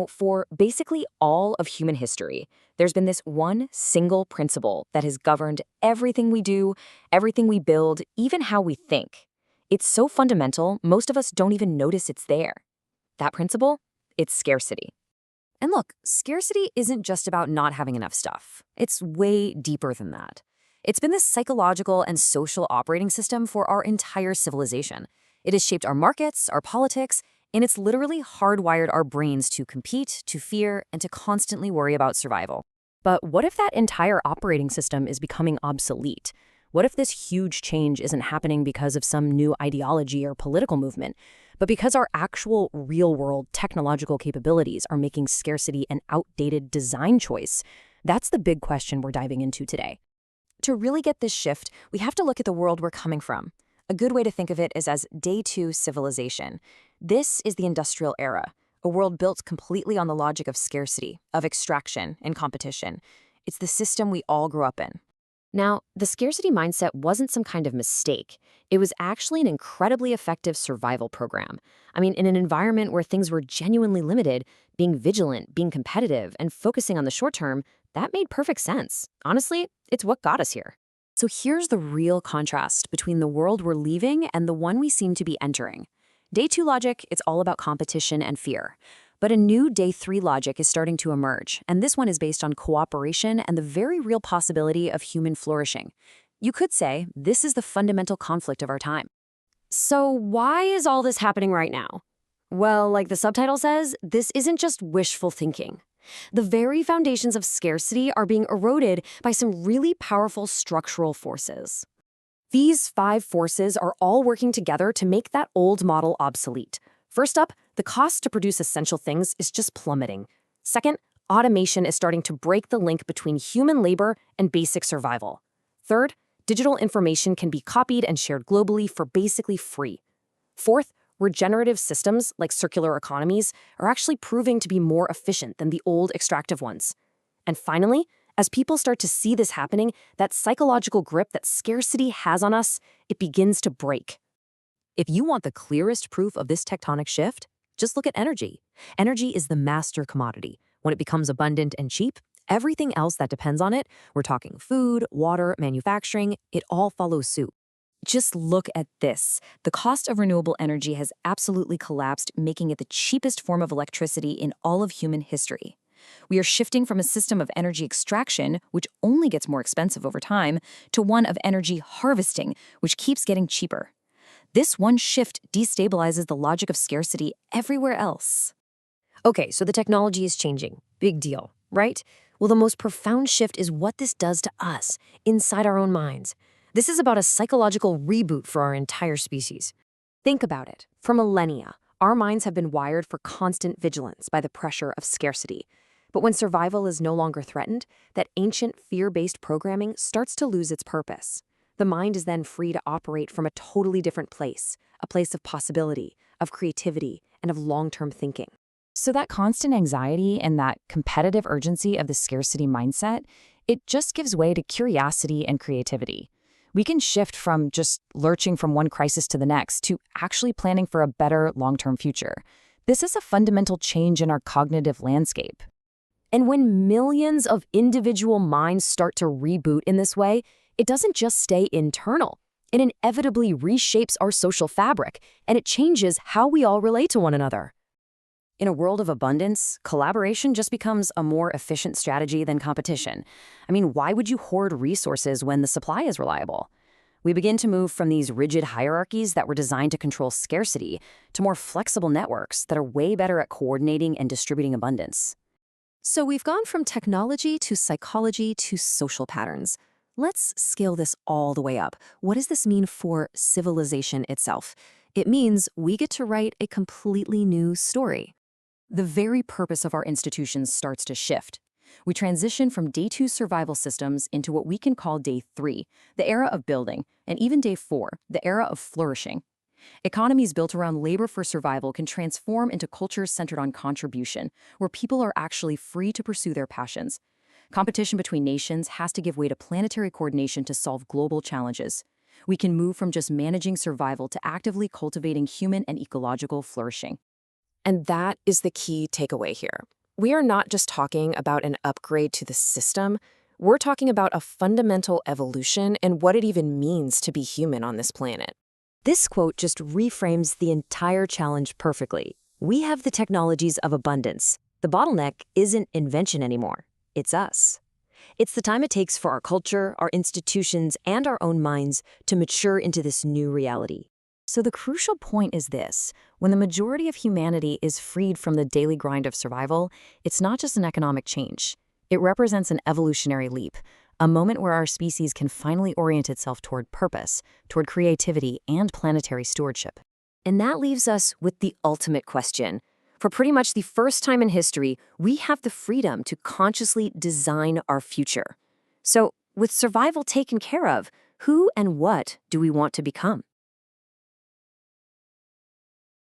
For basically all of human history, there's been this one single principle that has governed everything we do, everything we build, even how we think. It's so fundamental, most of us don't even notice it's there. That principle? It's scarcity. And look, scarcity isn't just about not having enough stuff. It's way deeper than that. It's been this psychological and social operating system for our entire civilization. It has shaped our markets, our politics, and it's literally hardwired our brains to compete, to fear, and to constantly worry about survival. But what if that entire operating system is becoming obsolete? What if this huge change isn't happening because of some new ideology or political movement, but because our actual real-world technological capabilities are making scarcity an outdated design choice? That's the big question we're diving into today. To really get this shift, we have to look at the world we're coming from. A good way to think of it is as Day 2 civilization. This is the industrial era, a world built completely on the logic of scarcity, of extraction, and competition. It's the system we all grew up in. Now, the scarcity mindset wasn't some kind of mistake. It was actually an incredibly effective survival program. In an environment where things were genuinely limited, being vigilant, being competitive, and focusing on the short term, that made perfect sense. Honestly, it's what got us here. So here's the real contrast between the world we're leaving and the one we seem to be entering. Day 2 logic, it's all about competition and fear. But a new Day 3 logic is starting to emerge, and this one is based on cooperation and the very real possibility of human flourishing. You could say this is the fundamental conflict of our time. So why is all this happening right now? Well, like the subtitle says, this isn't just wishful thinking. The very foundations of scarcity are being eroded by some really powerful structural forces. These 5 forces are all working together to make that old model obsolete. First up, the cost to produce essential things is just plummeting. Second, automation is starting to break the link between human labor and basic survival. Third, digital information can be copied and shared globally for basically free. Fourth, regenerative systems, like circular economies, are actually proving to be more efficient than the old extractive ones. And finally, as people start to see this happening, that psychological grip that scarcity has on us, it begins to break. If you want the clearest proof of this tectonic shift, just look at energy. Energy is the master commodity. When it becomes abundant and cheap, everything else that depends on it, we're talking food, water, manufacturing, it all follows suit. Just look at this. The cost of renewable energy has absolutely collapsed, making it the cheapest form of electricity in all of human history. We are shifting from a system of energy extraction, which only gets more expensive over time, to one of energy harvesting, which keeps getting cheaper. This one shift destabilizes the logic of scarcity everywhere else. Okay, so the technology is changing. Big deal, right? Well, the most profound shift is what this does to us, inside our own minds. This is about a psychological reboot for our entire species. Think about it. For millennia, our minds have been wired for constant vigilance by the pressure of scarcity. But when survival is no longer threatened, that ancient fear-based programming starts to lose its purpose. The mind is then free to operate from a totally different place, a place of possibility, of creativity, and of long-term thinking. So that constant anxiety and that competitive urgency of the scarcity mindset, it just gives way to curiosity and creativity. We can shift from just lurching from one crisis to the next to actually planning for a better long-term future. This is a fundamental change in our cognitive landscape. And when millions of individual minds start to reboot in this way, it doesn't just stay internal. It inevitably reshapes our social fabric, and it changes how we all relate to one another. In a world of abundance, collaboration just becomes a more efficient strategy than competition. Why would you hoard resources when the supply is reliable? We begin to move from these rigid hierarchies that were designed to control scarcity to more flexible networks that are way better at coordinating and distributing abundance. So we've gone from technology to psychology to social patterns. Let's scale this all the way up. What does this mean for civilization itself? It means we get to write a completely new story. The very purpose of our institutions starts to shift. We transition from Day 2 survival systems into what we can call Day 3, the era of building, and even Day 4, the era of flourishing. Economies built around labor for survival can transform into cultures centered on contribution, where people are actually free to pursue their passions. Competition between nations has to give way to planetary coordination to solve global challenges. We can move from just managing survival to actively cultivating human and ecological flourishing. And that is the key takeaway here. We are not just talking about an upgrade to the system, we're talking about a fundamental evolution in what it even means to be human on this planet. This quote just reframes the entire challenge perfectly. We have the technologies of abundance. The bottleneck isn't invention anymore. It's us. It's the time it takes for our culture, our institutions, and our own minds to mature into this new reality. So the crucial point is this: when the majority of humanity is freed from the daily grind of survival, it's not just an economic change. It represents an evolutionary leap, a moment where our species can finally orient itself toward purpose, toward creativity, and planetary stewardship. And that leaves us with the ultimate question. For pretty much the first time in history, we have the freedom to consciously design our future. So, with survival taken care of, who and what do we want to become?